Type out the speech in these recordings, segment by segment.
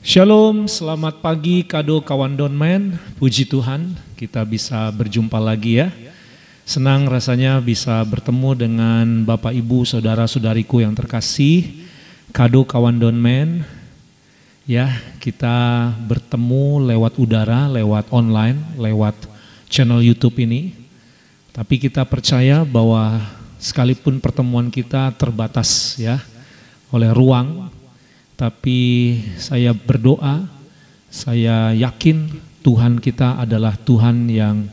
Shalom, selamat pagi kado kawan Donman. Puji Tuhan kita bisa berjumpa lagi ya. Senang rasanya bisa bertemu dengan Bapak Ibu Saudara-saudariku yang terkasih. Kado kawan Donman. Ya, kita bertemu lewat udara, lewat online, lewat channel YouTube ini. Tapi kita percaya bahwa sekalipun pertemuan kita terbatas ya oleh ruang, tapi saya berdoa, saya yakin Tuhan kita adalah Tuhan yang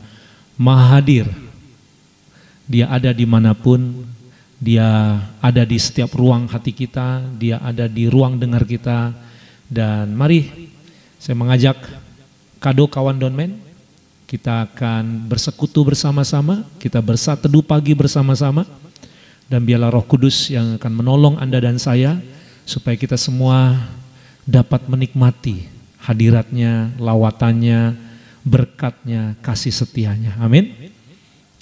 maha hadir. Dia ada dimanapun, Dia ada di setiap ruang hati kita, Dia ada di ruang dengar kita. Dan mari saya mengajak kado kawan Donman, kita akan bersekutu bersama-sama, kita bersateduh pagi bersama-sama. Dan biarlah Roh Kudus yang akan menolong Anda dan saya, supaya kita semua dapat menikmati hadiratnya, lawatannya, berkatnya, kasih setianya. Amin.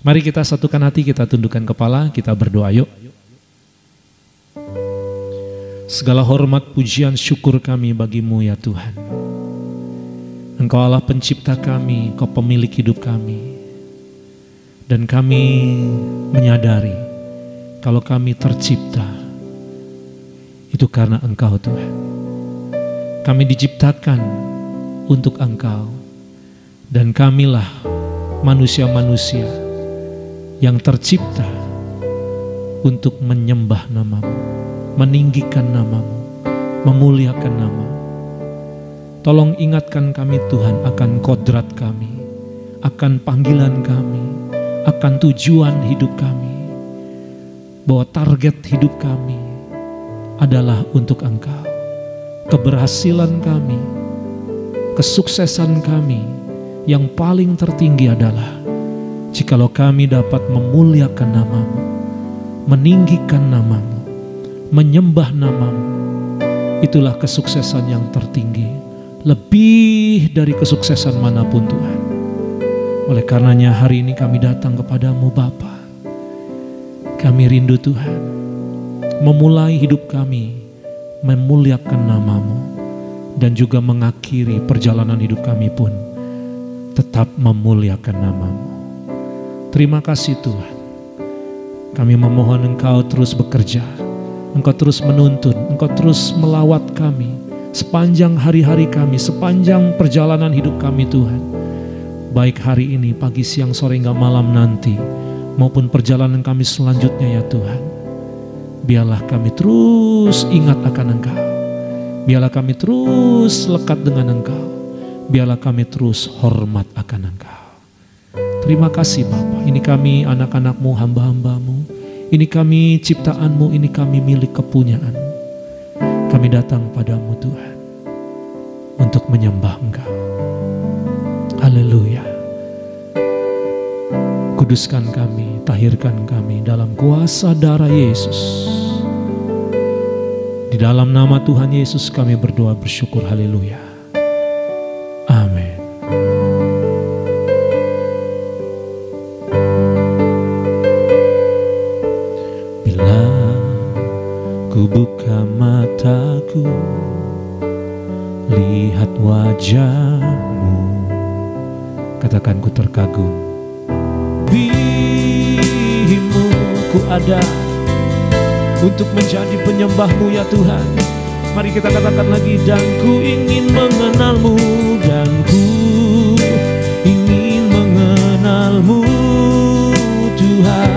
Mari kita satukan hati, kita tundukkan kepala, kita berdoa yuk. Segala hormat, pujian, syukur kami bagimu ya Tuhan. Engkau Allah pencipta kami, Engkau pemilik hidup kami. Dan kami menyadari kalau kami tercipta itu karena Engkau Tuhan. Kami diciptakan untuk Engkau. Dan kamilah manusia-manusia yang tercipta untuk menyembah nama-Mu, meninggikan nama-Mu, memuliakan nama-Mu. Tolong ingatkan kami Tuhan akan kodrat kami, akan panggilan kami, akan tujuan hidup kami. Bahwa target hidup kami adalah untuk Engkau. Keberhasilan kami, kesuksesan kami yang paling tertinggi adalah jikalau kami dapat memuliakan nama-Mu, meninggikan nama-Mu, menyembah nama-Mu. Itulah kesuksesan yang tertinggi, lebih dari kesuksesan manapun Tuhan. Oleh karenanya hari ini kami datang kepadamu Bapa. Kami rindu Tuhan memulai hidup kami memuliakan nama-Mu, dan juga mengakhiri perjalanan hidup kami pun tetap memuliakan nama-Mu. Terima kasih Tuhan. Kami memohon Engkau terus bekerja, Engkau terus menuntun, Engkau terus melawat kami sepanjang hari-hari kami, sepanjang perjalanan hidup kami Tuhan. Baik hari ini, pagi, siang, sore, hingga malam nanti, maupun perjalanan kami selanjutnya ya Tuhan. Biarlah kami terus ingat akan Engkau. Biarlah kami terus lekat dengan Engkau. Biarlah kami terus hormat akan Engkau. Terima kasih Bapa. Ini kami anak-anak-Mu, hamba-hamba-Mu. Ini kami ciptaan-Mu, ini kami milik kepunyaan. Kami datang padamu Tuhan untuk menyembah Engkau. Haleluya. Kuduskan kami, tahirkan kami dalam kuasa darah Yesus. Di dalam nama Tuhan Yesus kami berdoa bersyukur. Haleluya. Amin. Bila ku buka mataku, lihat wajah-Mu, katakan ku terkagum. Bimu ku ada untuk menjadi penyembah-Mu ya Tuhan. Mari kita katakan lagi. Dan ku ingin mengenal-Mu, dan ku ingin mengenal-Mu Tuhan,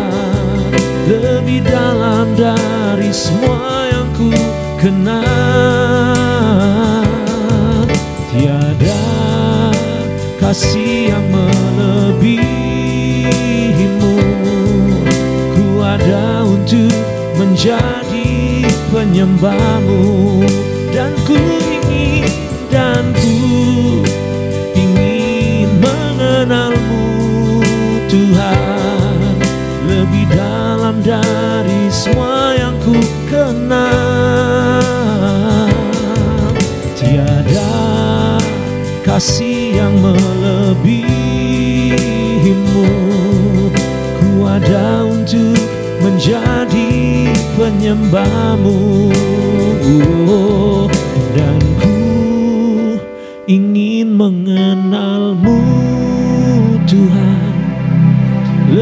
lebih dalam dari semua yang ku kenal. Tiada kasih yang melebihi-Mu. Ku ada untuk menjadi penyembah-Mu, dan ku ingin mengenal-Mu Tuhan, lebih dalam dari semua yang ku kenal. Tiada kasih yang melebihi-Mu. Ku ada untuk menjadi penyembah-Mu, dan ku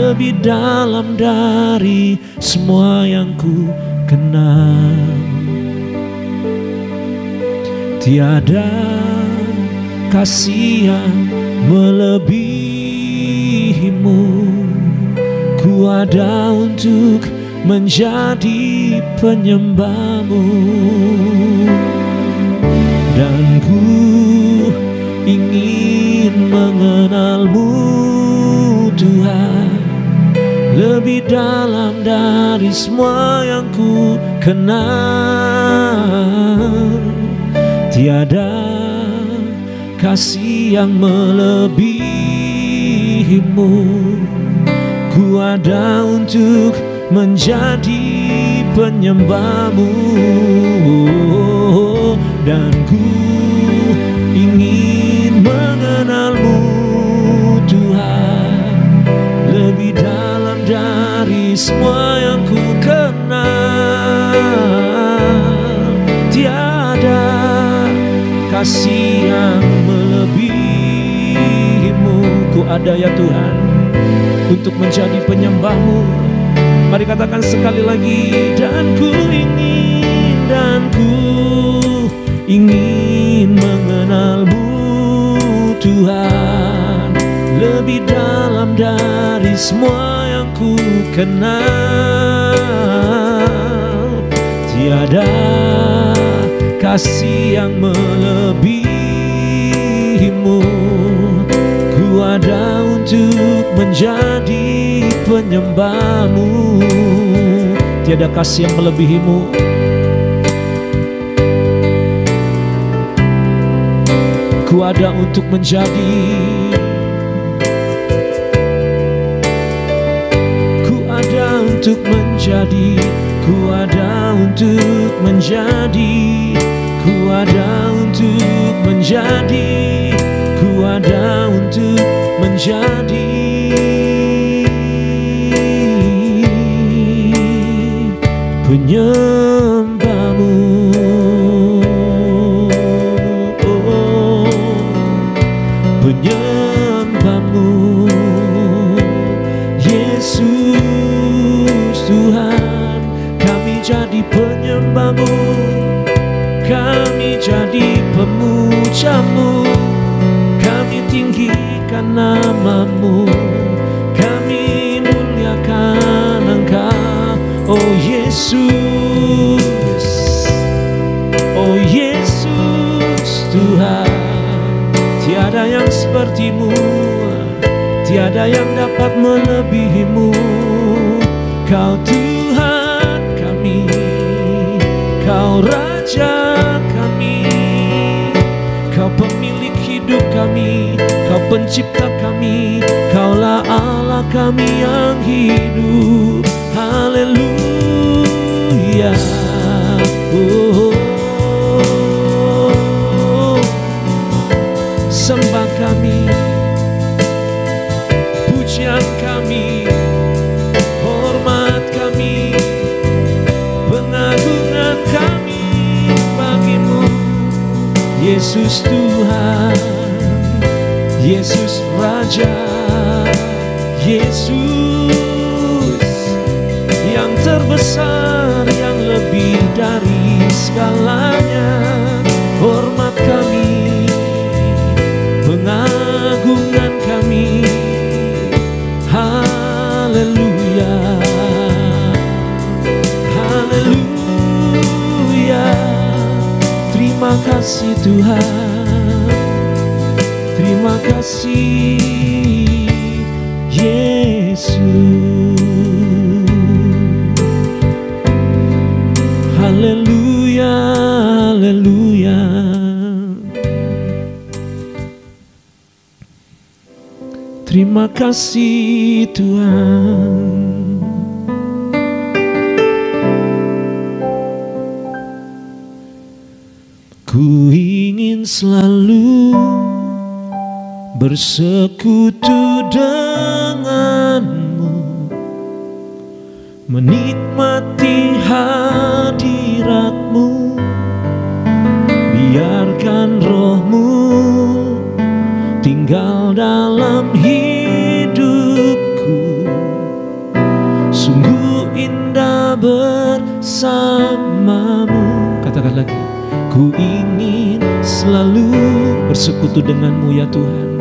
lebih dalam dari semua yang ku kenal. Tiada kasih yang melebihimu, ku ada untuk menjadi penyembahmu. Dan ku ingin mengenalmu Tuhan, lebih dalam dari semua yang ku kenal. Tiada kasih yang melebihimu, ku ada untuk menjadi penyembahmu. Dan ku ingin mengenalmu Tuhan, lebih dalam dari semua yang ku kenal. Tiada kasih yang melebihimu, ku ada ya Tuhan untuk menjadi penyembahmu. Mari katakan sekali lagi. Dan ku ingin mengenalmu Tuhan, lebih dalam dari semua yang ku kenal. Tiada kasih yang melebihimu, ku ada untuk menjadi penyembahmu. Tiada kasih yang melebihimu, ku ada untuk menjadi, ku ada untuk menjadi, ku ada untuk menjadi, ku ada untuk menjadi, ku ada untuk menjadi penyembahmu. Penyembahmu Yesus Tuhan, kami jadi penyembahmu, kami jadi pemujamu, kami tinggikan namamu, kami muliakan Engkau, oh Yesus, oh Yesus Tuhan. Tiada yang sepertimu, tiada yang dapat melebihimu. Kau Tuhan kami, Kau Raja kami, Kau pemilik hidup kami, Kau pencipta kami, Kaulah Allah kami yang hidup. Haleluya. Sembah kami, pujian kami, hormat kami, pengagungan kami bagimu, Yesus Tuhan, Yesus Raja, Yesus yang terbesar, yang lebih dari segalanya. Hormat kami, pengagungan kami, haleluya, haleluya. Terima kasih Tuhan, terima kasih Yesus, haleluya, haleluya. Terima kasih Tuhan. Ku ingin selalu bersekutu denganmu, menikmati hadiratmu. Biarkan rohmu tinggal dalam hidupku, Ku ingin selalu bersekutu denganmu ya Tuhan.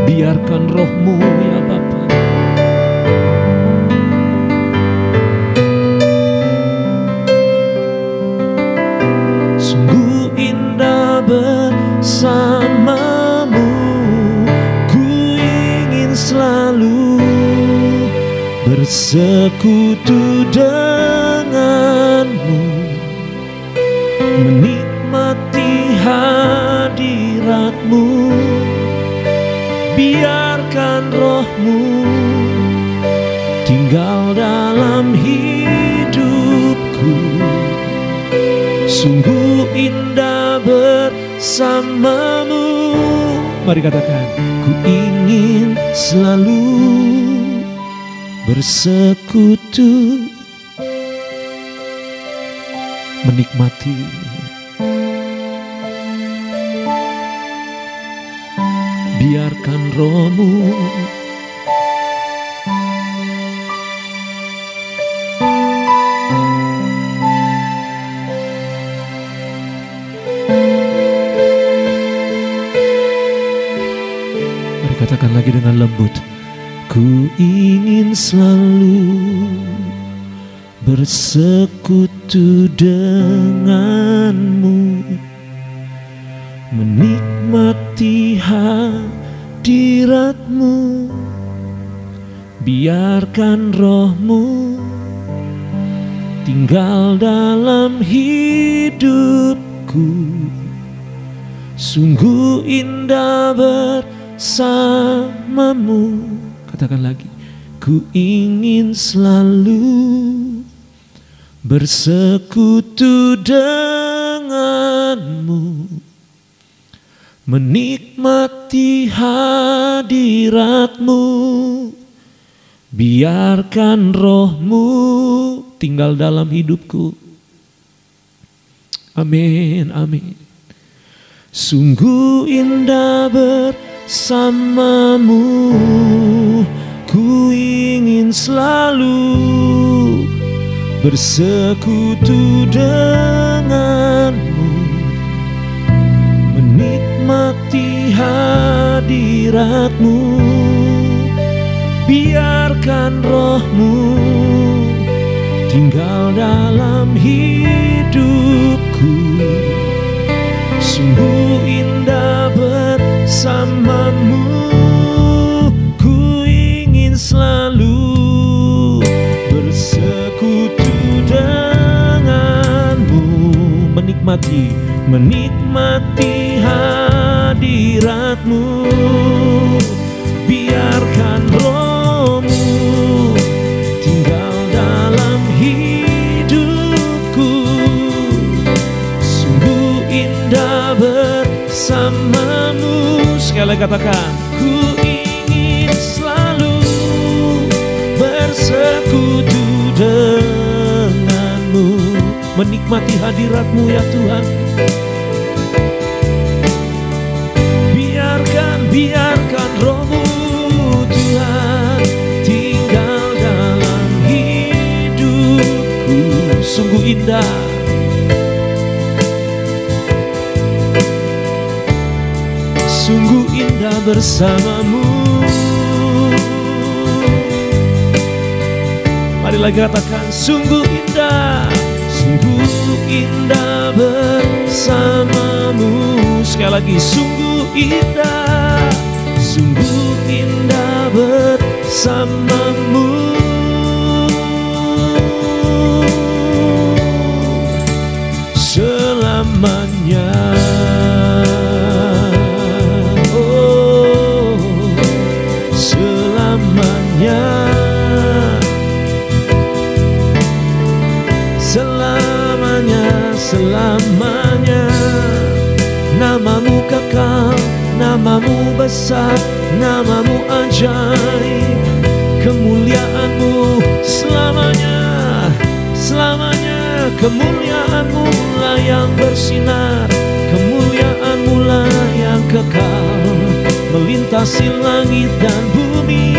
Biarkan rohmu ya Bapa sungguh indah bersamamu. Ku ingin selalu bersekutu denganmu, menikmati hadiratmu. Biarkan rohmu tinggal dalam hidupku. Sungguh indah bersamamu. Mari katakan, ku ingin selalu bersekutu, menikmati biarkan rohmu mari katakan lagi dengan lembut. Ku ingin selalu bersekutu denganmu, menikmati hadiratmu. Biarkan rohmu tinggal dalam hidupku. Sungguh indah bersamamu. Katakan lagi, ku ingin selalu bersekutu denganmu, menikmati hadiratmu. Biarkan rohmu tinggal dalam hidupku. Amin, amin. Sungguh indah bersamamu. Ku ingin selalu bersekutu denganmu, menikmati hadiratmu. Biarkan rohmu tinggal dalam hidupku. Sungguh indah bersamamu. Ku ingin selalu bersekutu denganmu, menikmati hadiratmu. Biarkan rohmu tinggal dalam hidupku. Sungguh indah bersamamu. Sekali lagi katakan, ku ingin selalu bersekutu denganmu, menikmati hadiratmu ya Tuhan. Biarkan rohmu Tuhan tinggal dalam hidupku. Sungguh indah, sungguh indah bersamamu. Mari lagi katakan, sungguh indah bersamamu. Sekali lagi, sungguh indah bersamamu. Selamanya, oh, selamanya. Selamanya, namamu kekal, namamu besar, namamu ajaib, kemuliaanmu selamanya, selamanya. Kemuliaanmu lah yang bersinar, kemuliaanmu lah yang kekal, melintasi langit dan bumi.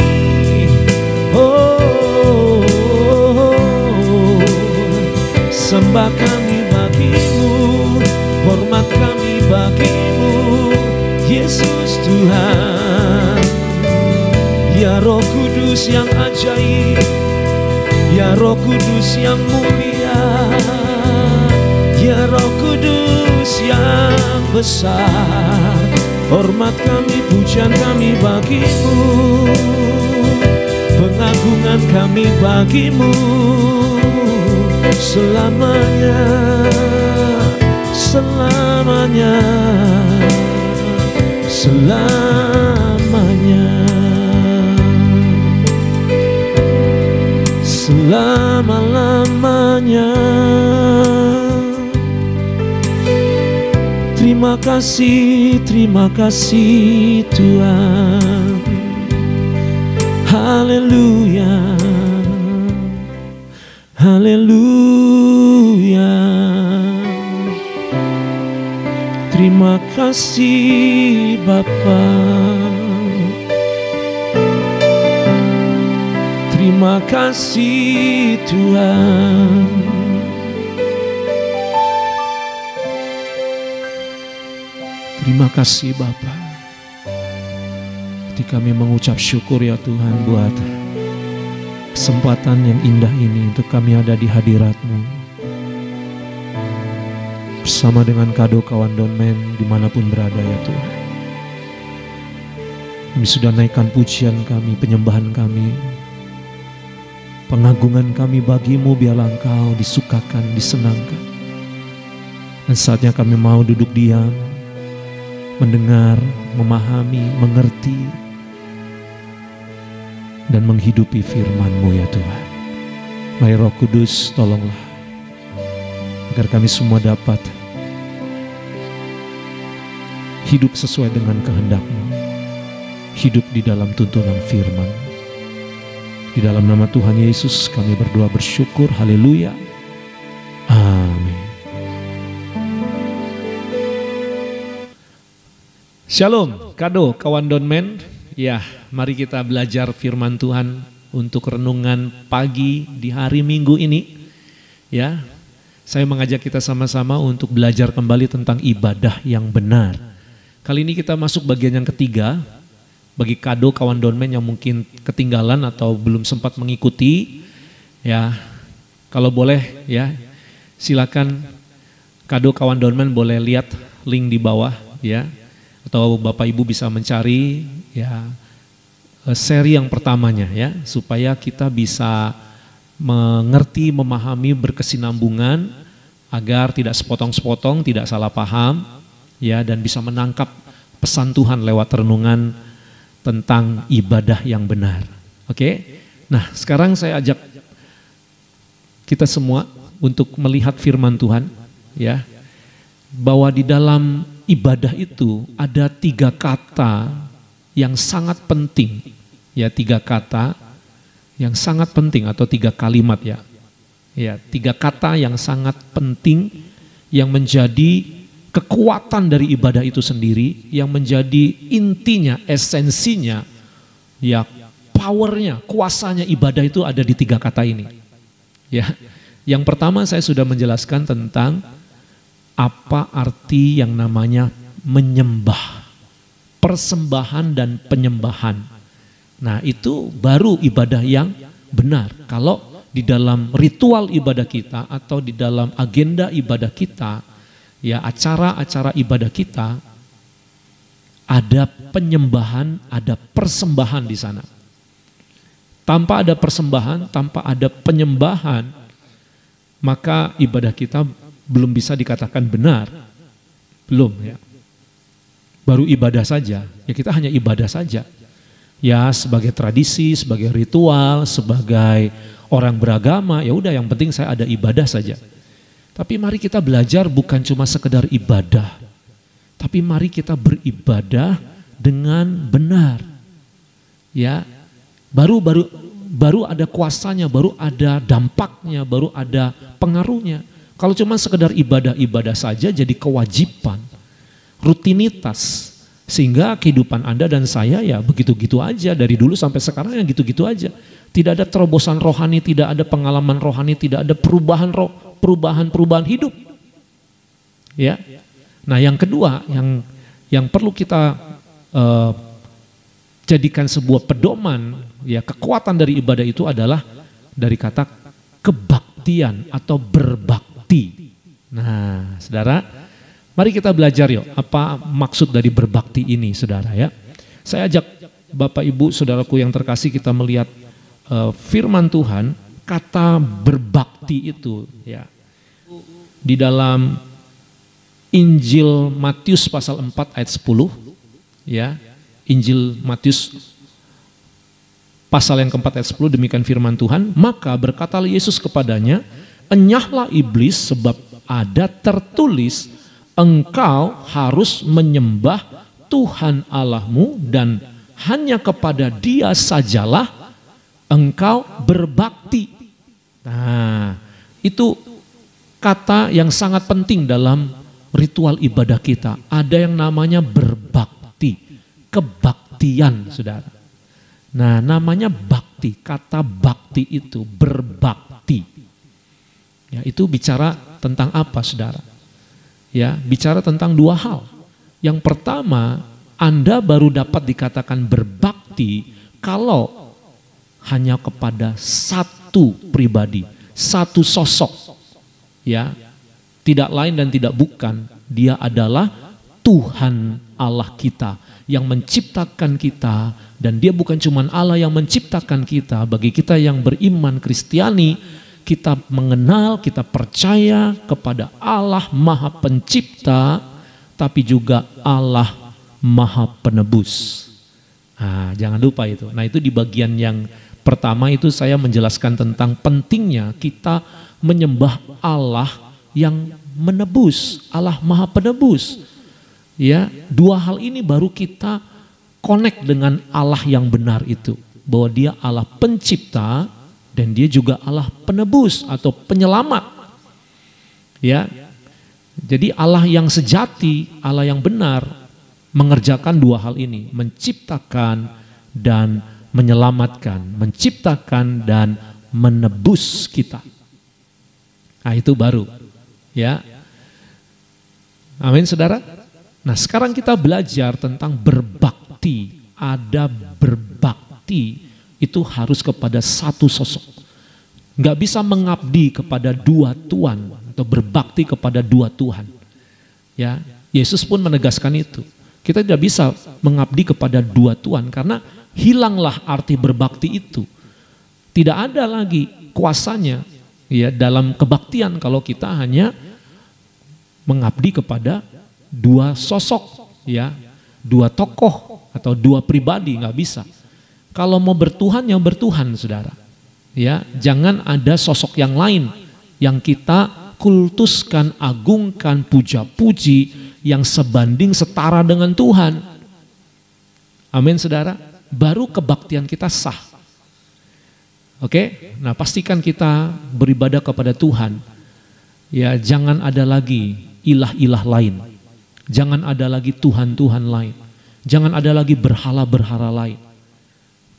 Sembah kami bagimu, hormat kami bagimu, Yesus Tuhan. Ya Roh Kudus yang ajaib, ya Roh Kudus yang mulia, ya Roh Kudus yang besar. Hormat kami, pujian kami bagimu, pengagungan kami bagimu, selamanya, selamanya, selamanya, selama-lamanya. Terima kasih Tuhan. Haleluya, haleluya. Terima kasih Bapa. Terima kasih Tuhan. Terima kasih Bapa. Ketika kami mengucap syukur ya Tuhan buat kesempatan yang indah ini untuk kami ada di hadirat-Mu. Bersama dengan Kado kawan Donmen dimanapun berada ya Tuhan. Kami sudah naikkan pujian kami, penyembahan kami, pengagungan kami bagimu, biarlah Engkau disukakan, disenangkan. Dan saatnya kami mau duduk diam, mendengar, memahami, mengerti, dan menghidupi firman-Mu ya Tuhan. Mari Roh Kudus tolonglah, agar kami semua dapat hidup sesuai dengan kehendak-Mu, hidup di dalam tuntunan firman. Di dalam nama Tuhan Yesus kami berdoa bersyukur, haleluya, amin. Shalom, Kado kawan Donmen. Ya, mari kita belajar firman Tuhan untuk renungan pagi di hari Minggu ini. Ya, saya mengajak kita sama-sama untuk belajar kembali tentang ibadah yang benar. Kali ini kita masuk bagian yang ketiga. Bagi Kado kawan Donmen yang mungkin ketinggalan atau belum sempat mengikuti, ya, kalau boleh ya, silakan Kado kawan Donmen boleh lihat link di bawah ya. Atau Bapak Ibu bisa mencari ya seri yang pertamanya ya, supaya kita bisa mengerti, memahami, berkesinambungan agar tidak sepotong-sepotong, tidak salah paham ya, dan bisa menangkap pesan Tuhan lewat renungan tentang ibadah yang benar. Oke? Nah, sekarang saya ajak kita semua untuk melihat firman Tuhan ya, bahwa di dalam ibadah itu ada 3 kata yang sangat penting, ya 3 kata yang sangat penting atau 3 kalimat ya, ya 3 kata yang sangat penting yang menjadi kekuatan dari ibadah itu sendiri, yang menjadi intinya, esensinya, ya powernya, kuasanya ibadah itu ada di 3 kata ini. Ya, yang pertama saya sudah menjelaskan tentang apa arti yang namanya menyembah, persembahan dan penyembahan. Nah, itu baru ibadah yang benar. Kalau di dalam ritual ibadah kita atau di dalam agenda ibadah kita, ya acara-acara ibadah kita, ada penyembahan, ada persembahan di sana. Tanpa ada persembahan, tanpa ada penyembahan, maka ibadah kita belum bisa dikatakan benar. Belum ya. Baru ibadah saja. Ya kita hanya ibadah saja. Ya sebagai tradisi, sebagai ritual, sebagai orang beragama, ya udah yang penting saya ada ibadah saja. Tapi mari kita belajar bukan cuma sekedar ibadah. Tapi mari kita beribadah dengan benar. Ya. Baru ada kuasanya, baru ada dampaknya, baru ada pengaruhnya. Kalau cuma sekedar ibadah-ibadah saja jadi kewajiban, rutinitas, sehingga kehidupan Anda dan saya ya begitu-gitu aja, dari dulu sampai sekarang ya gitu-gitu aja. Tidak ada terobosan rohani, tidak ada pengalaman rohani, tidak ada perubahan perubahan-perubahan hidup. Ya. Nah, yang kedua yang perlu kita jadikan sebuah pedoman, ya, kekuatan dari ibadah itu adalah dari kata kebaktian atau berbakti. Nah, saudara, mari kita belajar yuk, apa maksud dari berbakti ini, saudara ya. Saya ajak Bapak Ibu, saudaraku yang terkasih, kita melihat firman Tuhan, kata berbakti itu ya. Di dalam Injil Matius pasal 4 ayat 10 ya. Injil Matius pasal yang keempat ayat 10, demikian firman Tuhan, maka berkatalah Yesus kepadanya, enyahlah iblis, sebab ada tertulis, engkau harus menyembah Tuhan Allahmu dan hanya kepada Dia sajalah engkau berbakti. Nah, itu kata yang sangat penting dalam ritual ibadah kita. Ada yang namanya berbakti, kebaktian, saudara. Nah, namanya bakti, kata bakti itu berbakti. Ya, itu bicara tentang apa, saudara? Ya, bicara tentang dua hal. Yang pertama, Anda baru dapat dikatakan berbakti kalau hanya kepada satu pribadi, satu sosok. Ya, tidak lain dan tidak bukan, Dia adalah Tuhan Allah kita yang menciptakan kita, dan Dia bukan cuma Allah yang menciptakan kita. Bagi kita yang beriman Kristiani, kita mengenal, kita percaya kepada Allah Maha Pencipta, tapi juga Allah Maha Penebus. Nah, jangan lupa itu. Nah, itu di bagian yang pertama itu saya menjelaskan tentang pentingnya kita menyembah Allah yang menebus, Allah Maha Penebus. Ya, dua hal ini baru kita connect dengan Allah yang benar itu, bahwa Dia Allah pencipta dan Dia juga Allah penebus atau penyelamat. Ya. Jadi Allah yang sejati, Allah yang benar mengerjakan dua hal ini, menciptakan dan menyelamatkan, menciptakan dan menebus kita. Nah, itu baru. Ya. Amin, saudara. Nah, sekarang kita belajar tentang berbakti. Ada berbakti itu harus kepada satu sosok. Nggak bisa mengabdi kepada dua Tuhan atau berbakti kepada dua Tuhan. Ya, Yesus pun menegaskan itu. Kita tidak bisa mengabdi kepada dua Tuhan karena hilanglah arti berbakti itu. Tidak ada lagi kuasanya ya dalam kebaktian kalau kita hanya mengabdi kepada dua sosok, ya, dua tokoh atau dua pribadi, nggak bisa. Kalau mau bertuhan, yang bertuhan, saudara. Ya, jangan ada sosok yang lain yang kita kultuskan, agungkan, puja-puji yang sebanding setara dengan Tuhan. Amin, saudara. Baru kebaktian kita sah. Oke, nah pastikan kita beribadah kepada Tuhan. Ya, jangan ada lagi ilah-ilah lain. Jangan ada lagi Tuhan-Tuhan lain. Jangan ada lagi berhala-berhala lain.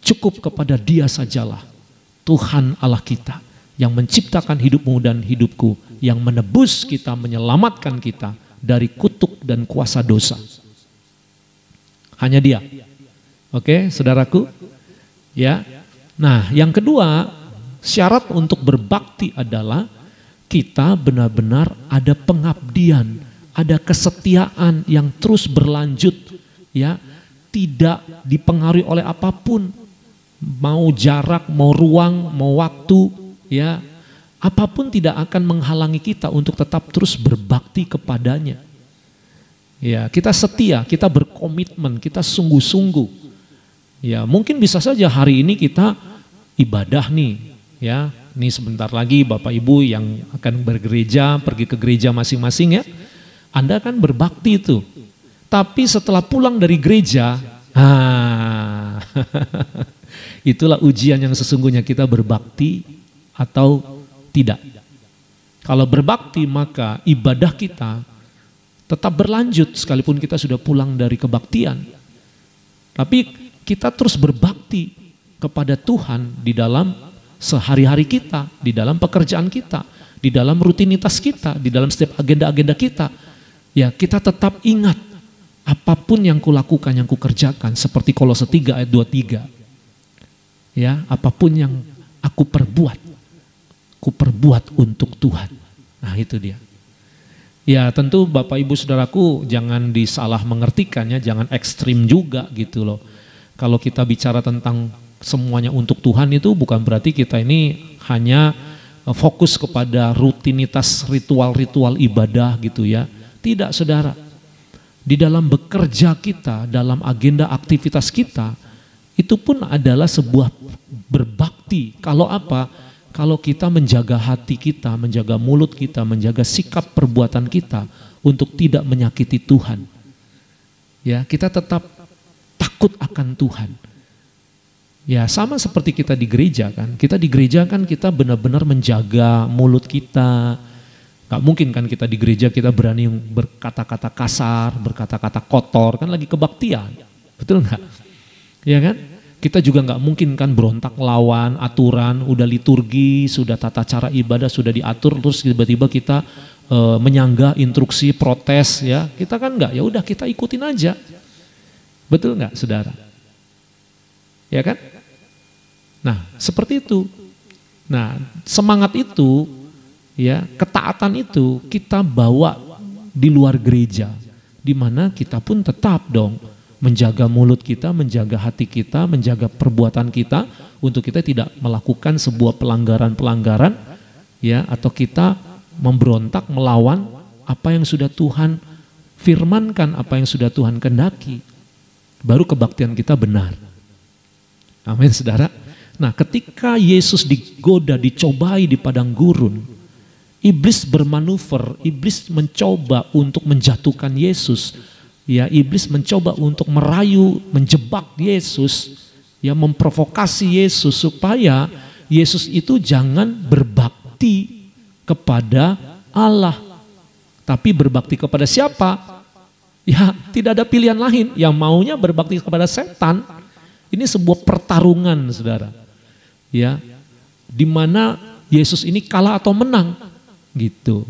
Cukup kepada Dia sajalah, Tuhan Allah kita, yang menciptakan hidupmu dan hidupku, yang menebus kita, menyelamatkan kita dari kutuk dan kuasa dosa. Hanya Dia. Oke, saudaraku. Ya. Nah, yang kedua, syarat untuk berbakti adalah kita benar-benar ada pengabdian, ada kesetiaan yang terus berlanjut, ya, tidak dipengaruhi oleh apapun, mau jarak, mau ruang, mau waktu, ya, apapun tidak akan menghalangi kita untuk tetap terus berbakti kepadanya. Ya, kita setia, kita berkomitmen, kita sungguh-sungguh. Ya, mungkin bisa saja hari ini kita ibadah nih, ya, ini sebentar lagi Bapak Ibu yang akan bergereja, pergi ke gereja masing-masing ya. Anda kan berbakti itu. Tapi setelah pulang dari gereja, itulah ujian yang sesungguhnya kita berbakti atau tidak. Kalau berbakti maka ibadah kita tetap berlanjut sekalipun kita sudah pulang dari kebaktian. Tapi kita terus berbakti kepada Tuhan di dalam sehari-hari kita, di dalam pekerjaan kita, di dalam rutinitas kita, di dalam setiap agenda-agenda kita. Ya, kita tetap ingat apapun yang kulakukan, yang kukerjakan, seperti Kolose 3 ayat 23. Ya, apapun yang aku perbuat untuk Tuhan. Nah, itu dia. Ya, tentu Bapak Ibu Saudaraku jangan disalah mengertikan ya, jangan ekstrim juga gitu loh. Kalau kita bicara tentang semuanya untuk Tuhan itu bukan berarti kita ini hanya fokus kepada rutinitas ritual-ritual ibadah gitu ya. Tidak, saudara. Di dalam bekerja kita, dalam agenda aktivitas kita, itu pun adalah sebuah berbakti. Kalau apa? Kalau kita menjaga hati kita, menjaga mulut kita, menjaga sikap perbuatan kita untuk tidak menyakiti Tuhan. Ya, kita tetap takut akan Tuhan. Ya, sama seperti kita di gereja kan. Kita di gereja kan kita benar-benar menjaga mulut kita. Gak mungkin kan kita di gereja kita berani berkata-kata kasar, berkata-kata kotor, kan lagi kebaktian. Betul gak? Ya kan? Kita juga gak mungkin kan berontak lawan aturan, udah liturgi, sudah tata cara ibadah, sudah diatur, terus tiba-tiba kita menyanggah instruksi, protes ya. Kita kan gak, ya udah kita ikutin aja. Betul gak, saudara? Ya kan? Nah, seperti itu. Nah, semangat itu, ya, ketaatan itu kita bawa di luar gereja, di mana kita pun tetap dong menjaga mulut kita, menjaga hati kita, menjaga perbuatan kita untuk kita tidak melakukan sebuah pelanggaran-pelanggaran, ya, atau kita memberontak melawan apa yang sudah Tuhan firmankan, apa yang sudah Tuhan kehendaki. Baru kebaktian kita benar. Amin, saudara. Nah, ketika Yesus digoda, dicobai di padang gurun, iblis bermanuver, iblis mencoba untuk menjatuhkan Yesus. Ya, iblis mencoba untuk merayu, menjebak Yesus, ya, memprovokasi Yesus supaya Yesus itu jangan berbakti kepada Allah. Tapi berbakti kepada siapa? Ya, tidak ada pilihan lain. Yang maunya berbakti kepada setan. Ini sebuah pertarungan, saudara. Ya, di mana Yesus ini kalah atau menang, gitu.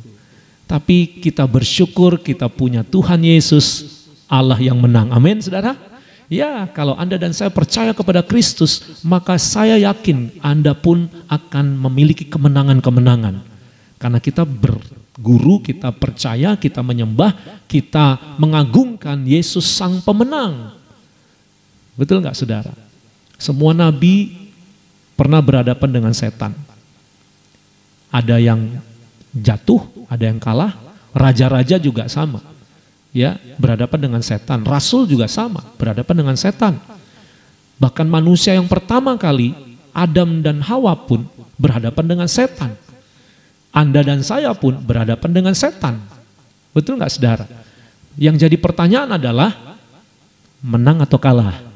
Tapi kita bersyukur kita punya Tuhan Yesus, Allah yang menang. Amin, saudara. Ya, kalau Anda dan saya percaya kepada Kristus, maka saya yakin Anda pun akan memiliki kemenangan-kemenangan. Karena kita berguru, kita percaya, kita menyembah, kita mengagungkan Yesus sang pemenang. Betul nggak, saudara? Semua nabi pernah berhadapan dengan setan. Ada yang jatuh, ada yang kalah. Raja-raja juga sama, ya, berhadapan dengan setan. Rasul juga sama, berhadapan dengan setan. Bahkan manusia yang pertama kali, Adam dan Hawa pun berhadapan dengan setan. Anda dan saya pun berhadapan dengan setan. Betul nggak, saudara? Yang jadi pertanyaan adalah menang atau kalah?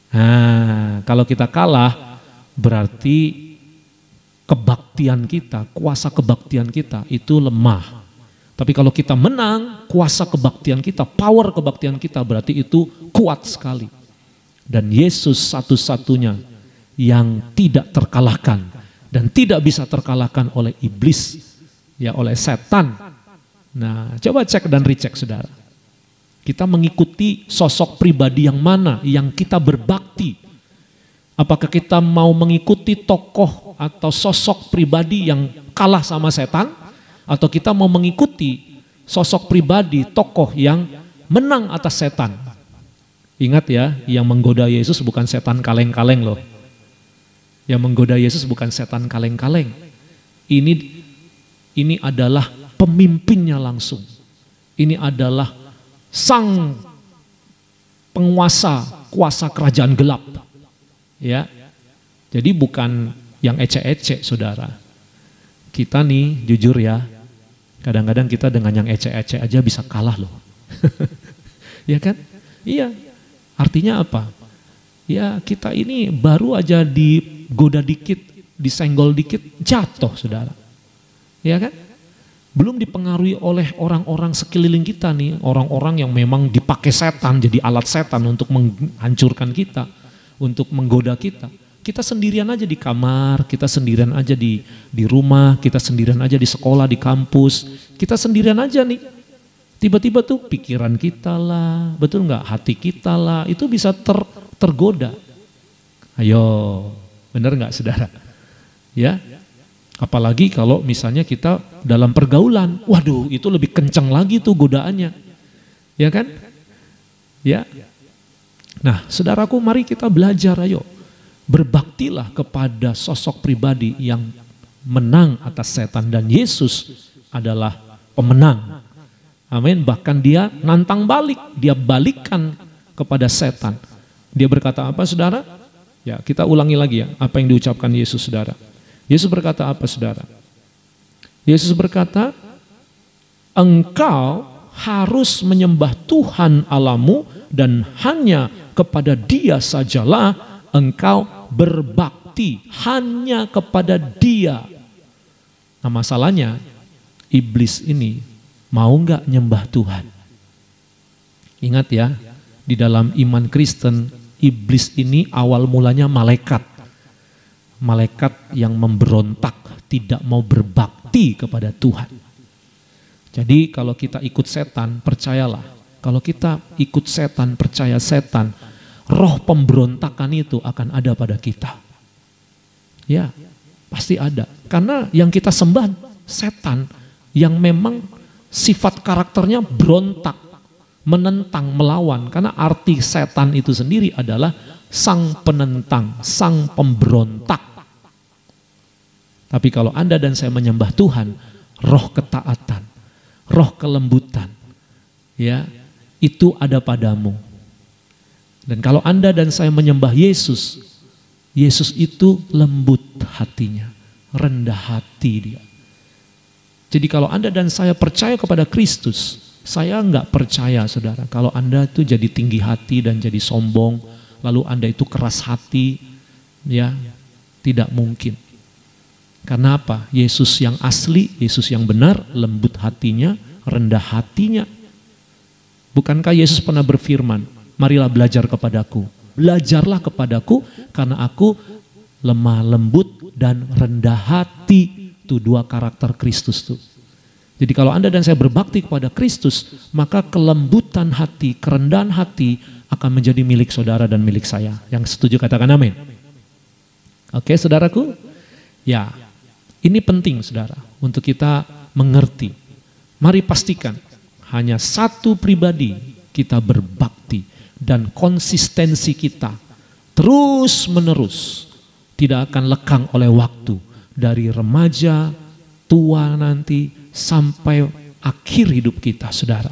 Nah, kalau kita kalah berarti kebaktian kita, kuasa kebaktian kita itu lemah. Tapi kalau kita menang, kuasa kebaktian kita, power kebaktian kita berarti itu kuat sekali. Dan Yesus satu-satunya yang tidak terkalahkan dan tidak bisa terkalahkan oleh iblis, ya, oleh setan. Nah, coba cek dan recheck, saudara. Kita mengikuti sosok pribadi yang mana yang kita berbakti. Apakah kita mau mengikuti tokoh atau sosok pribadi yang kalah sama setan, atau kita mau mengikuti sosok pribadi tokoh yang menang atas setan? Ingat ya, yang menggoda Yesus bukan setan kaleng-kaleng loh. Yang menggoda Yesus bukan setan kaleng-kaleng. Ini adalah pemimpinnya langsung. Ini adalah sang penguasa, kuasa kerajaan gelap. Ya. Jadi bukan yang ecek-ecek, saudara. Kita nih jujur ya, kadang-kadang kita dengan yang ecek-ecek aja bisa kalah loh. Ya kan? Iya. Artinya apa? Ya, kita ini baru aja digoda dikit, disenggol dikit, jatuh, saudara. Ya kan? Belum dipengaruhi oleh orang-orang sekeliling kita nih, orang-orang yang memang dipakai setan, jadi alat setan untuk menghancurkan kita, untuk menggoda kita. Kita sendirian aja di kamar, kita sendirian aja di rumah, kita sendirian aja di sekolah, di kampus. Kita sendirian aja nih. Tiba-tiba tuh pikiran kita lah, betul nggak? Hati kita lah, itu bisa tergoda. Ayo, bener nggak saudara? Ya, apalagi kalau misalnya kita dalam pergaulan, waduh itu lebih kencang lagi tuh godaannya. Ya kan? Ya. Nah, saudaraku, mari kita belajar, ayo. Berbaktilah kepada sosok pribadi yang menang atas setan, dan Yesus adalah pemenang. Amin. Bahkan dia nantang balik, dia balikkan kepada setan. Dia berkata apa, saudara? Ya, kita ulangi lagi ya, apa yang diucapkan Yesus, saudara. Yesus berkata apa, saudara? Yesus berkata, engkau harus menyembah Tuhan Allahmu dan hanya kepada Dia sajalah engkau berbakti, hanya kepada Dia. Nah, masalahnya iblis ini mau nggak nyembah Tuhan? Ingat ya, di dalam iman Kristen, iblis ini awal mulanya malaikat. Malaikat yang memberontak, tidak mau berbakti kepada Tuhan. Jadi kalau kita ikut setan, percayalah, kalau kita ikut setan, percaya setan, roh pemberontakan itu akan ada pada kita. Ya, pasti ada. Karena yang kita sembah setan yang memang sifat karakternya berontak, menentang, melawan. Karena arti setan itu sendiri adalah sang penentang, sang pemberontak. Tapi kalau Anda dan saya menyembah Tuhan, roh ketaatan, roh kelembutan, ya, itu ada padamu. Dan kalau Anda dan saya menyembah Yesus, Yesus itu lembut hatinya, rendah hati dia. Jadi kalau Anda dan saya percaya kepada Kristus, saya enggak percaya, saudara, kalau Anda itu jadi tinggi hati dan jadi sombong, lalu Anda itu keras hati, ya, tidak mungkin. Karena apa? Yesus yang asli, Yesus yang benar, lembut hatinya, rendah hatinya. Bukankah Yesus pernah berfirman, marilah belajar kepadaku, belajarlah kepadaku karena aku lemah lembut dan rendah hati. Itu dua karakter Kristus tuh. Jadi kalau Anda dan saya berbakti kepada Kristus, maka kelembutan hati, kerendahan hati akan menjadi milik saudara dan milik saya. Yang setuju katakan amin. Oke, saudaraku? Ya, ini penting, saudara, untuk kita mengerti. Mari pastikan hanya satu pribadi kita berbakti dan konsistensi kita terus menerus tidak akan lekang oleh waktu, dari remaja, tua nanti sampai akhir hidup kita, saudara.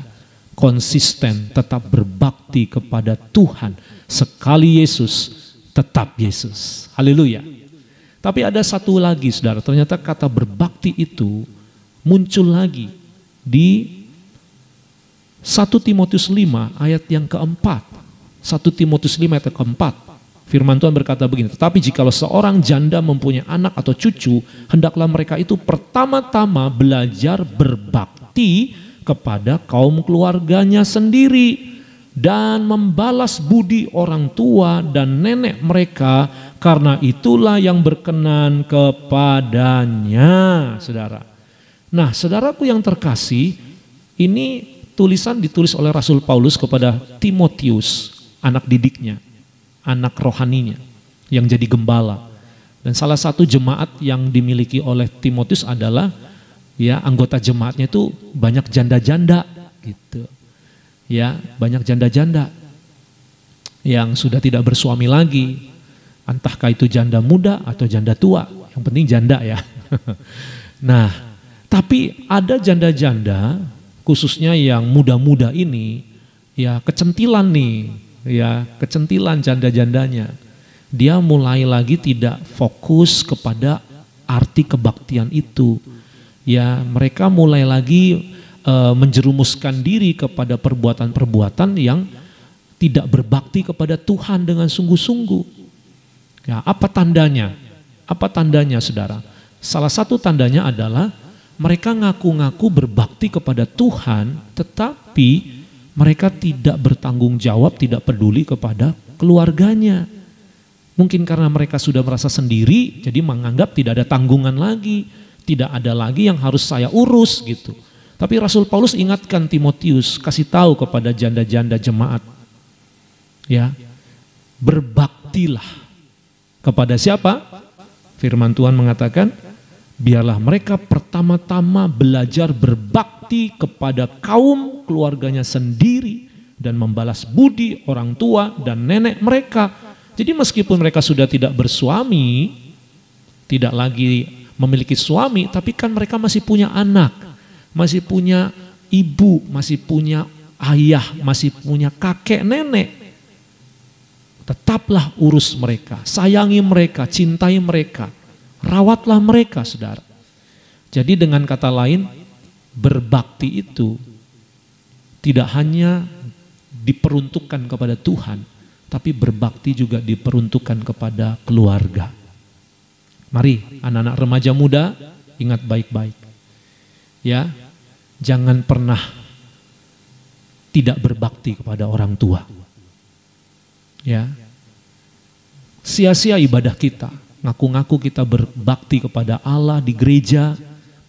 Konsisten tetap berbakti kepada Tuhan. Sekali Yesus, tetap Yesus. Haleluya. Tapi ada satu lagi, saudara, ternyata kata berbakti itu muncul lagi di 1 Timotius 5 ayat yang keempat. 1 Timotius 5 ayat keempat. Firman Tuhan berkata begini, tetapi jikalau seorang janda mempunyai anak atau cucu, hendaklah mereka itu pertama-tama belajar berbakti kepada kaum keluarganya sendiri dan membalas budi orang tua dan nenek mereka, karena itulah yang berkenan kepadanya, saudara. Nah, saudaraku yang terkasih, ini tulisan ditulis oleh Rasul Paulus kepada Timotius, anak didiknya, anak rohaninya, yang jadi gembala. Dan salah satu jemaat yang dimiliki oleh Timotius adalah, ya, anggota jemaatnya itu banyak janda-janda, gitu. Ya, banyak janda-janda yang sudah tidak bersuami lagi, entahkah itu janda muda atau janda tua, yang penting janda ya. Nah, tapi ada janda-janda khususnya yang muda-muda ini, ya kecentilan nih, ya kecentilan janda-jandanya. Dia mulai lagi tidak fokus kepada arti kebaktian itu. Ya, mereka mulai lagi menjerumuskan diri kepada perbuatan-perbuatan yang tidak berbakti kepada Tuhan dengan sungguh-sungguh. Ya, apa tandanya? Apa tandanya, saudara? Salah satu tandanya adalah mereka ngaku-ngaku berbakti kepada Tuhan, tetapi mereka tidak bertanggung jawab, tidak peduli kepada keluarganya. Mungkin karena mereka sudah merasa sendiri, jadi menganggap tidak ada tanggungan lagi, tidak ada lagi yang harus saya urus gitu. Tapi Rasul Paulus ingatkan Timotius, kasih tahu kepada janda-janda jemaat, ya, berbaktilah kepada siapa? Firman Tuhan mengatakan, biarlah mereka pertama-tama belajar berbakti kepada kaum keluarganya sendiri dan membalas budi orang tua dan nenek mereka. Jadi meskipun mereka sudah tidak bersuami, tidak lagi memiliki suami, tapi kan mereka masih punya anak, masih punya ibu, masih punya ayah, masih punya kakek nenek. Tetaplah urus mereka, sayangi mereka, cintai mereka, rawatlah mereka, saudara. Jadi dengan kata lain, berbakti itu tidak hanya diperuntukkan kepada Tuhan, tapi berbakti juga diperuntukkan kepada keluarga. Mari anak-anak remaja muda, ingat baik-baik. Ya, jangan pernah tidak berbakti kepada orang tua. Ya, sia-sia ibadah kita, ngaku-ngaku kita berbakti kepada Allah di gereja,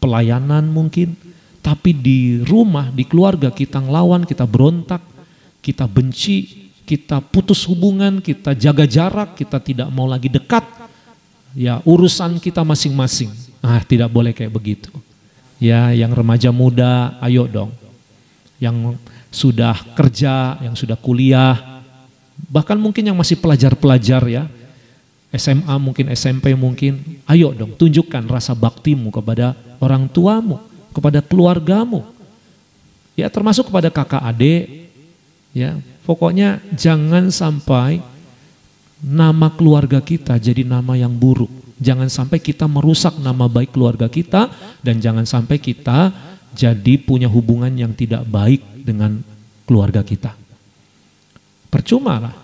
pelayanan mungkin, tapi di rumah, di keluarga kita ngelawan, kita berontak, kita benci, kita putus hubungan, kita jaga jarak, kita tidak mau lagi dekat. Ya, urusan kita masing-masing. Tidak boleh kayak begitu. Ya, yang remaja muda, ayo dong. Yang sudah kerja, yang sudah kuliah, bahkan mungkin yang masih pelajar-pelajar ya, SMA mungkin, SMP mungkin, ayo dong tunjukkan rasa baktimu kepada orang tuamu, kepada keluargamu. Ya, termasuk kepada kakak adik, ya. Pokoknya jangan sampai nama keluarga kita jadi nama yang buruk. Jangan sampai kita merusak nama baik keluarga kita, dan jangan sampai kita jadi punya hubungan yang tidak baik dengan keluarga kita. Percuma lah.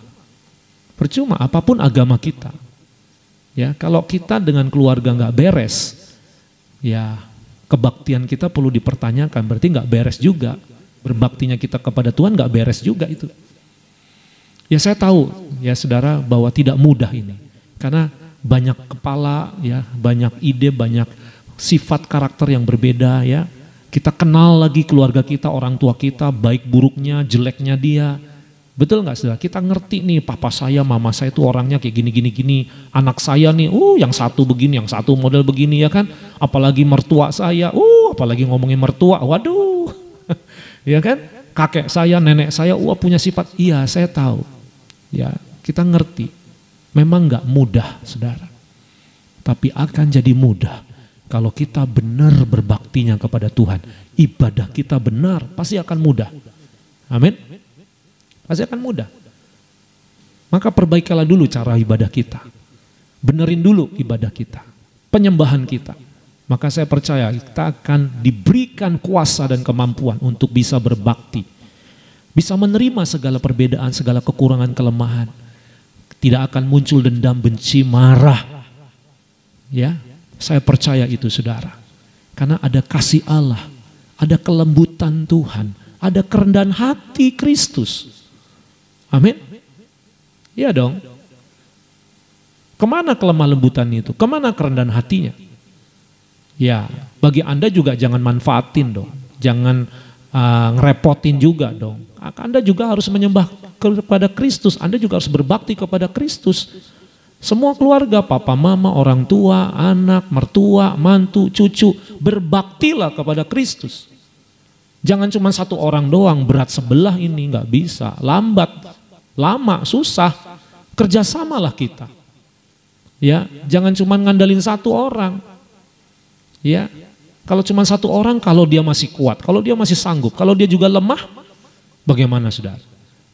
Percuma apapun agama kita. Ya, kalau kita dengan keluarga nggak beres, ya kebaktian kita perlu dipertanyakan, berarti nggak beres juga. Berbaktinya kita kepada Tuhan nggak beres juga itu. Ya, saya tahu ya saudara bahwa tidak mudah ini, karena banyak kepala ya, banyak ide, banyak sifat karakter yang berbeda ya. Kita kenal lagi keluarga kita, orang tua kita, baik buruknya, jeleknya dia. Betul nggak saudara? Kita ngerti nih, papa saya, mama saya itu orangnya kayak gini, anak saya nih, yang satu begini, yang satu model begini ya kan. Apalagi mertua saya, apalagi ngomongin mertua, waduh, ya kan. Kakek saya, nenek saya, punya sifat, iya saya tahu. Ya, kita ngerti. Memang nggak mudah, saudara. Tapi akan jadi mudah kalau kita benar berbaktinya kepada Tuhan. Ibadah kita benar, pasti akan mudah. Amin. Pasti akan mudah. Maka perbaikilah dulu cara ibadah kita. Benerin dulu ibadah kita, penyembahan kita. Maka saya percaya kita akan diberikan kuasa dan kemampuan untuk bisa berbakti. Bisa menerima segala perbedaan, segala kekurangan, kelemahan. Tidak akan muncul dendam, benci, marah. Ya, saya percaya itu saudara. Karena ada kasih Allah, ada kelembutan Tuhan, ada kerendahan hati Kristus. Amin. Iya dong. Kemana kelemah lembutan itu? Kemana kerendahan hatinya? Ya, bagi Anda juga jangan manfaatin dong. Jangan ngerepotin juga dong. Anda juga harus menyembah kepada Kristus. Anda juga harus berbakti kepada Kristus. Semua keluarga, papa, mama, orang tua, anak, mertua, mantu, cucu, berbaktilah kepada Kristus. Jangan cuma satu orang doang, berat sebelah ini, nggak bisa. Lambat, lama, susah. Kerjasamalah kita. Ya, jangan cuma ngandalin satu orang. Ya, kalau cuma satu orang, kalau dia masih kuat, kalau dia masih sanggup, kalau dia juga lemah, bagaimana saudara?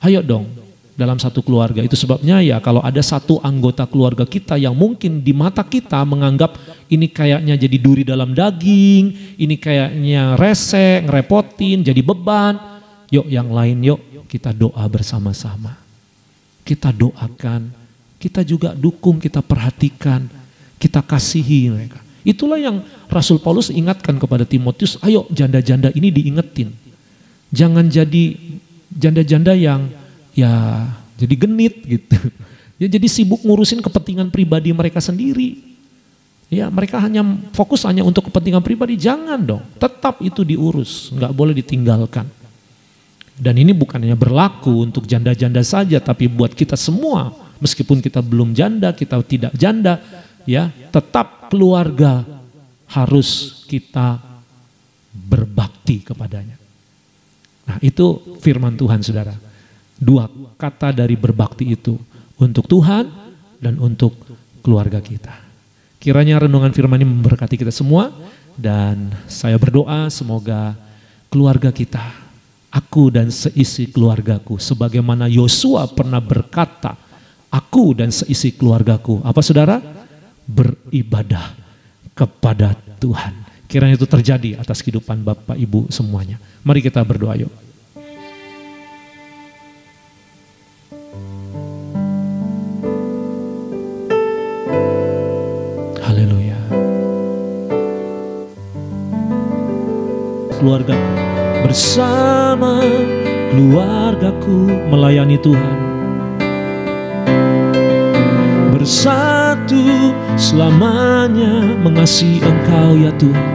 Ayo dong, dalam satu keluarga. Itu sebabnya ya kalau ada satu anggota keluarga kita yang mungkin di mata kita menganggap ini kayaknya jadi duri dalam daging, ini kayaknya rese, ngerepotin, jadi beban. Yuk yang lain yuk kita doa bersama-sama. Kita doakan, kita juga dukung, kita perhatikan, kita kasihi mereka. Itulah yang Rasul Paulus ingatkan kepada Timotius, ayo janda-janda ini diingetin. Jangan jadi janda-janda yang ya jadi genit gitu. Ya, jadi sibuk ngurusin kepentingan pribadi mereka sendiri. Ya, mereka hanya fokus hanya untuk kepentingan pribadi. Jangan dong, tetap itu diurus, nggak boleh ditinggalkan. Dan ini bukan hanya berlaku untuk janda-janda saja, tapi buat kita semua. Meskipun kita belum janda, kita tidak janda, ya, tetap keluarga harus kita berbakti kepadanya. Nah, itu firman Tuhan, saudara. Dua kata dari berbakti itu, untuk Tuhan dan untuk keluarga kita. Kiranya renungan firman ini memberkati kita semua, dan saya berdoa semoga keluarga kita, aku dan seisi keluargaku, sebagaimana Yosua pernah berkata, aku dan seisi keluargaku, apa saudara? Beribadah kepada Tuhan. Kiranya itu terjadi atas kehidupan Bapak Ibu semuanya. Mari kita berdoa yuk. Haleluya. Keluargaku, bersama keluargaku melayani Tuhan. Bersatu selamanya mengasihi Engkau ya Tuhan.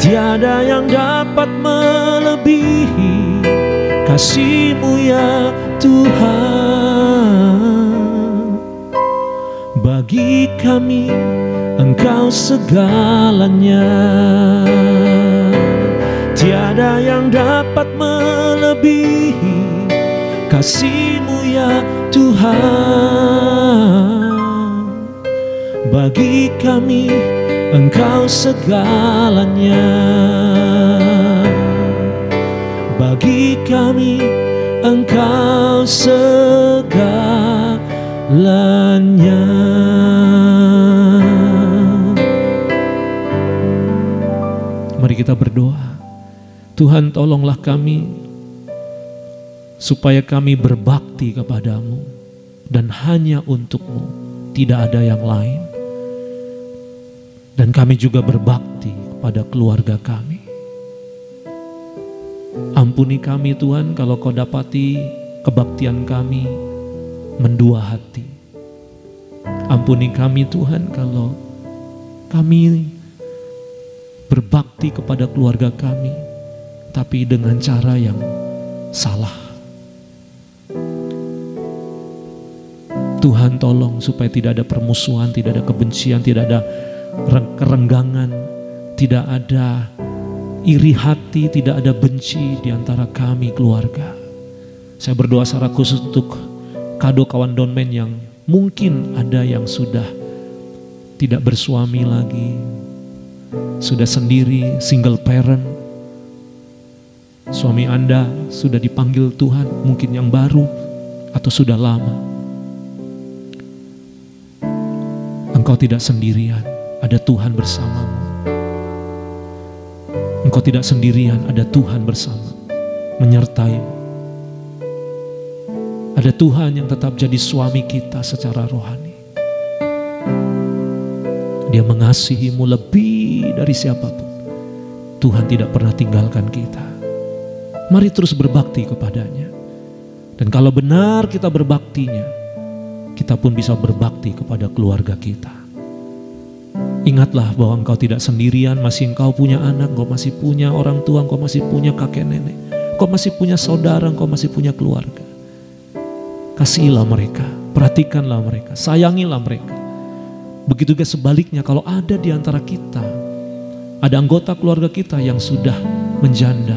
Tiada yang dapat melebihi kasih-Mu ya Tuhan. Bagi kami Engkau segalanya. Tiada yang dapat melebihi kasih-Mu ya Tuhan. Bagi kami Engkau segalanya. Bagi kami Engkau segalanya. Mari kita berdoa. Tuhan, tolonglah kami supaya kami berbakti kepadamu dan hanya untuk-Mu, tidak ada yang lain. Dan kami juga berbakti kepada keluarga kami. Ampuni kami Tuhan kalau Kau dapati kebaktian kami mendua hati. Ampuni kami Tuhan kalau kami berbakti kepada keluarga kami, tapi dengan cara yang salah. Tuhan tolong supaya tidak ada permusuhan, tidak ada kebencian, tidak ada kerenggangan, tidak ada iri hati, tidak ada benci di antara kami keluarga. Saya berdoa secara khusus untuk kado kawan Donmen yang mungkin ada yang sudah tidak bersuami lagi, sudah sendiri, single parent. Suami Anda sudah dipanggil Tuhan, mungkin yang baru atau sudah lama. Engkau tidak sendirian, ada Tuhan bersamamu. Engkau tidak sendirian, ada Tuhan bersama, menyertaimu. Ada Tuhan yang tetap jadi suami kita secara rohani. Dia mengasihimu lebih dari siapapun. Tuhan tidak pernah tinggalkan kita. Mari terus berbakti kepadanya. Dan kalau benar kita berbaktinya, kita pun bisa berbakti kepada keluarga kita. Ingatlah bahwa engkau tidak sendirian, masih engkau punya anak, engkau masih punya orang tua, engkau masih punya kakek nenek, engkau masih punya saudara, engkau masih punya keluarga. Kasihilah mereka, perhatikanlah mereka, sayangilah mereka. Begitu juga sebaliknya, kalau ada di antara kita, ada anggota keluarga kita yang sudah menjanda,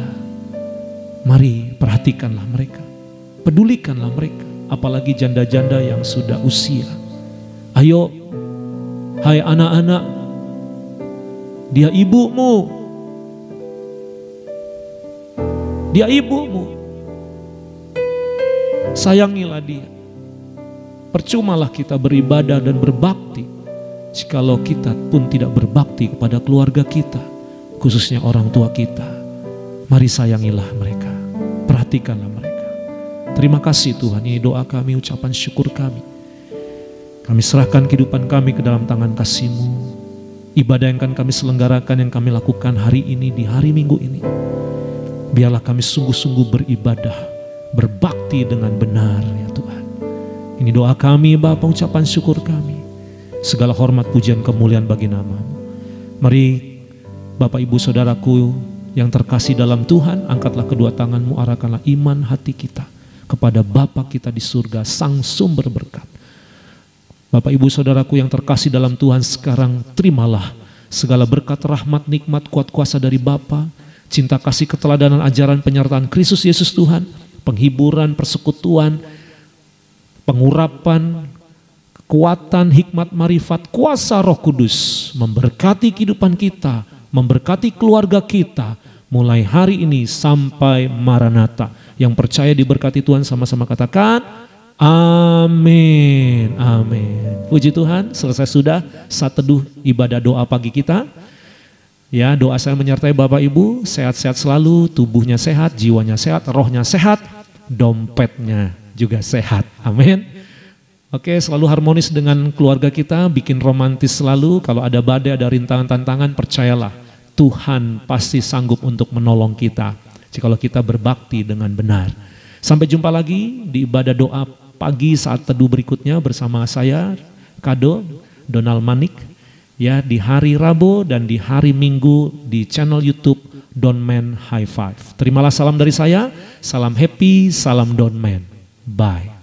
mari perhatikanlah mereka, pedulikanlah mereka, apalagi janda-janda yang sudah usia. Ayo, hai anak-anak, dia ibumu, dia ibumu. Sayangilah dia. Percumalah kita beribadah dan berbakti jikalau kita pun tidak berbakti kepada keluarga kita, khususnya orang tua kita. Mari sayangilah mereka, perhatikanlah mereka. Terima kasih Tuhan, ini doa kami, ucapan syukur kami. Kami serahkan kehidupan kami ke dalam tangan kasih-Mu. Ibadah yang akan kami selenggarakan, yang kami lakukan hari ini, di hari Minggu ini, biarlah kami sungguh-sungguh beribadah, berbakti dengan benar ya Tuhan. Ini doa kami Bapa, ucapan syukur kami. Segala hormat, pujian, kemuliaan bagi nama-Mu. Mari Bapak Ibu Saudaraku yang terkasih dalam Tuhan, angkatlah kedua tanganmu, arahkanlah iman hati kita kepada Bapa kita di surga, Sang Sumber berkat. Bapak Ibu Saudaraku yang terkasih dalam Tuhan, sekarang terimalah segala berkat, rahmat, nikmat, kuat kuasa dari Bapa, cinta kasih, keteladanan, ajaran, penyertaan Kristus Yesus Tuhan, penghiburan, persekutuan, pengurapan, kekuatan, hikmat, marifat, kuasa Roh Kudus memberkati kehidupan kita, memberkati keluarga kita mulai hari ini sampai Maranatha. Yang percaya diberkati Tuhan sama-sama katakan amin, amin. Puji Tuhan, selesai sudah saat teduh ibadah doa pagi kita. Ya, doa saya menyertai Bapak Ibu, sehat-sehat selalu, tubuhnya sehat, jiwanya sehat, rohnya sehat, dompetnya juga sehat. Amin. Oke, selalu harmonis dengan keluarga kita, bikin romantis selalu. Kalau ada badai, ada rintangan, tantangan, percayalah Tuhan pasti sanggup untuk menolong kita jikalau kita berbakti dengan benar. Sampai jumpa lagi di ibadah doa pagi saat teduh berikutnya bersama saya, Kado Donald Manik, ya, di hari Rabu dan di hari Minggu di channel YouTube Don Man High Five. Terimalah salam dari saya, salam happy, salam Don Man. Bye.